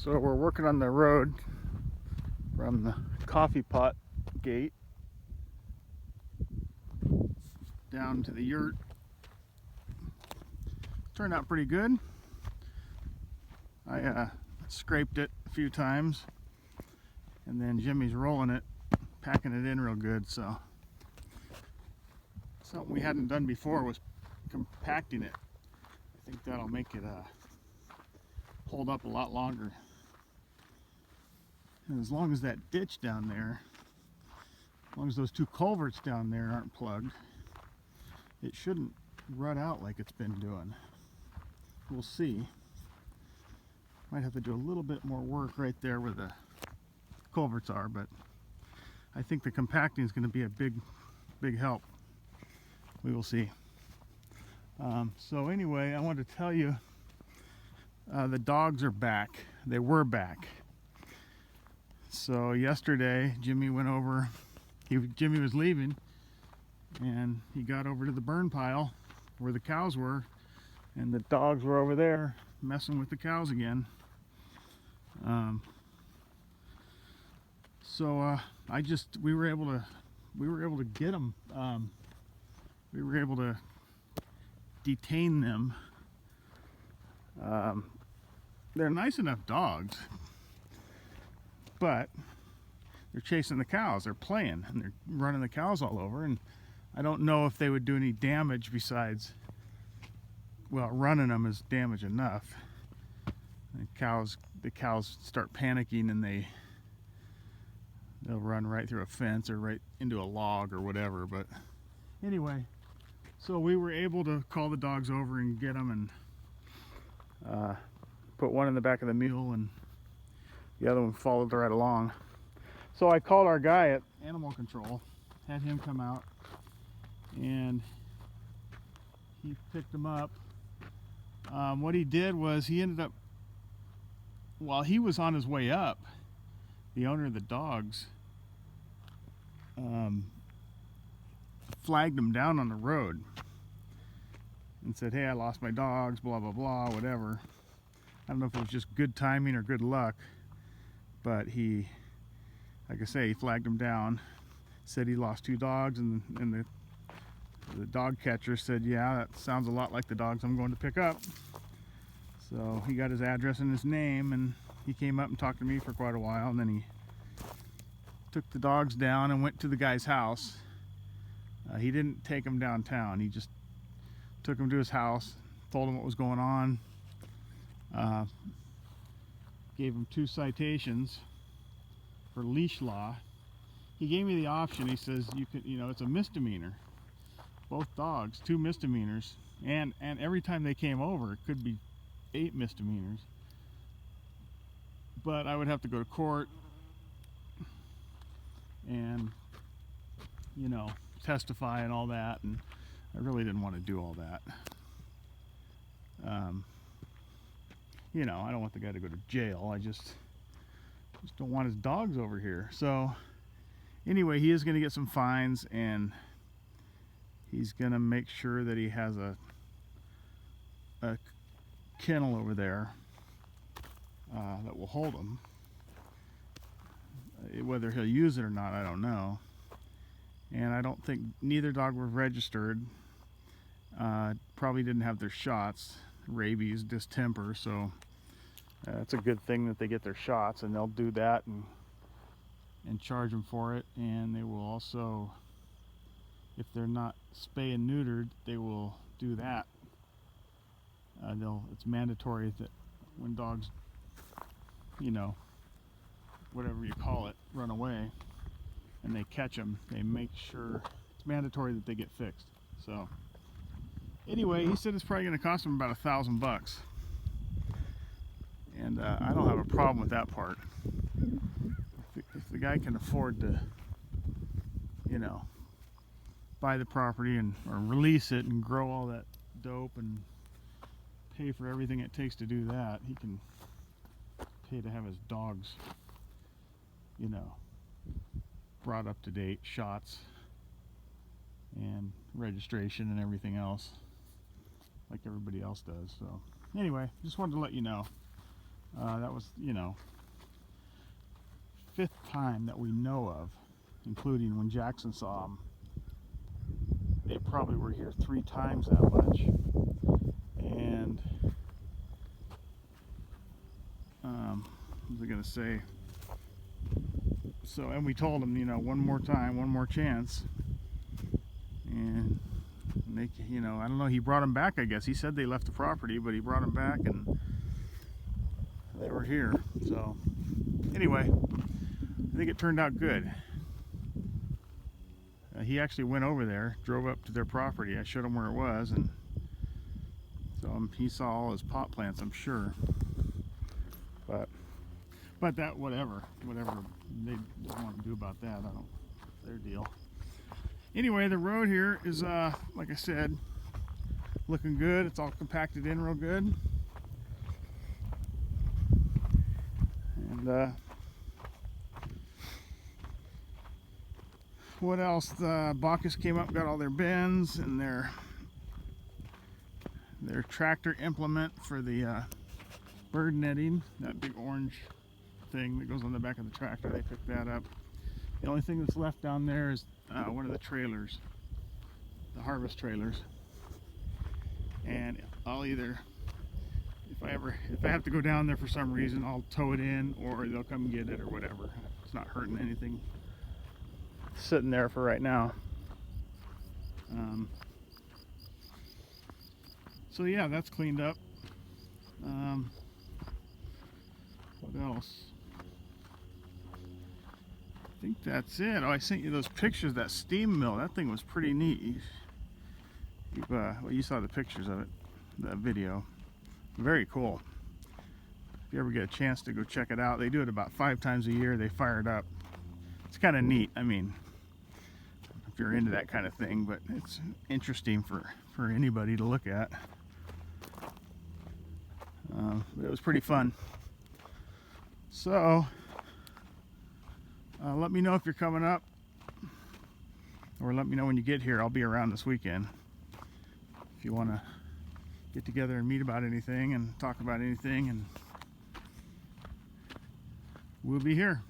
So we're working on the road from the coffee pot gate down to the yurt. Turned out pretty good. I scraped it a few times, and then Jimmy's rolling it, packing it in real good. So something we hadn't done before was compacting it. I think that'll make it hold up a lot longer. And as long as that ditch down there, as long as those two culverts down there aren't plugged, it shouldn't rut out like it's been doing. We'll see. Might have to do a little bit more work right there where the culverts are, but I think the compacting is going to be a big help. We will see. So anyway, I wanted to tell you the dogs are back. They were back. So yesterday Jimmy went over, Jimmy was leaving, and he got over to the burn pile where the cows were, and the dogs were over there messing with the cows again. We were able to get them. We were able to detain them. They're nice enough dogs, but they're chasing the cows. They're playing and they're running the cows all over, and I don't know if they would do any damage besides, well, running them is damage enough. The cows start panicking and they'll run right through a fence or right into a log or whatever. But anyway, so we were able to call the dogs over and get them, and put one in the back of the mule, and the other one followed right along. So I called our guy at Animal Control, had him come out, and he picked them up. What he did was he ended up, while he was on his way up, the owner of the dogs flagged him down on the road and said, "Hey, I lost my dogs, blah blah blah, whatever." I don't know if it was just good timing or good luck, but he, like I say, he flagged him down, said he lost two dogs, and the dog catcher said, "Yeah, that sounds a lot like the dogs I'm going to pick up." So he got his address and his name, and he came up and talked to me for quite a while, and then he took the dogs down and went to the guy's house. He didn't take them downtown. He just took them to his house, told him what was going on, gave him 2 citations for leash law. He gave me the option. He says, it's a misdemeanor. Both dogs, 2 misdemeanors, and every time they came over, it could be 8 misdemeanors. But I would have to go to court and, testify and all that, and I really didn't want to do all that. I don't want the guy to go to jail. I just don't want his dogs over here. So anyway, he is going to get some fines, and he's going to make sure that he has a kennel over there that will hold him. Whether he'll use it or not, I don't know. And I don't think neither dog were registered. Probably didn't have their shots, rabies, distemper, so it's a good thing that they get their shots, and they'll do that and charge them for it. And they will also, if they're not spay and neutered, they will do that. It's mandatory that when dogs, whatever you call it, run away and they catch them, they make sure it's mandatory that they get fixed. So anyway, he said it's probably going to cost him about $1,000, and I don't have a problem with that part. If the guy can afford to, buy the property or release it and grow all that dope and pay for everything it takes to do that, he can pay to have his dogs, brought up to date, shots and registration and everything else, like everybody else does. So anyway, just wanted to let you know. That was, you know, 5th time that we know of, including when Jackson saw them. They probably were here 3 times that much. And what was I gonna say? So, and we told them, you know, one more time, one more chance. And they, you know, I don't know, he brought them back, I guess. He said they left the property, but he brought them back and they were here. So, anyway, I think it turned out good. He actually went over there, drove up to their property. I showed him where it was, and so he saw all his pot plants, I'm sure. But that, whatever they want to do about that, I don't, their deal. Anyway, the road here is, like I said, looking good. It's all compacted in real good. And what else? The Bacchus came up, got all their bins and their tractor implement for the bird netting, that big orange thing that goes on the back of the tractor. They picked that up. The only thing that's left down there is one of the trailers, the harvest trailers. And I'll either, if I have to go down there for some reason, I'll tow it in, or they'll come get it or whatever. It's not hurting anything. It's sitting there for right now. So yeah, that's cleaned up. What else? I think that's it. Oh, I sent you those pictures of that steam mill. That thing was pretty neat. Well, you saw the pictures of it, that video. Very cool. If you ever get a chance to go check it out, they do it about 5 times a year. They fire it up. It's kind of neat. I mean, if you're into that kind of thing, but it's interesting for anybody to look at. But it was pretty fun. So, let me know if you're coming up, or let me know when you get here. I'll be around this weekend. If you want to get together and meet about anything and talk about anything, and we'll be here.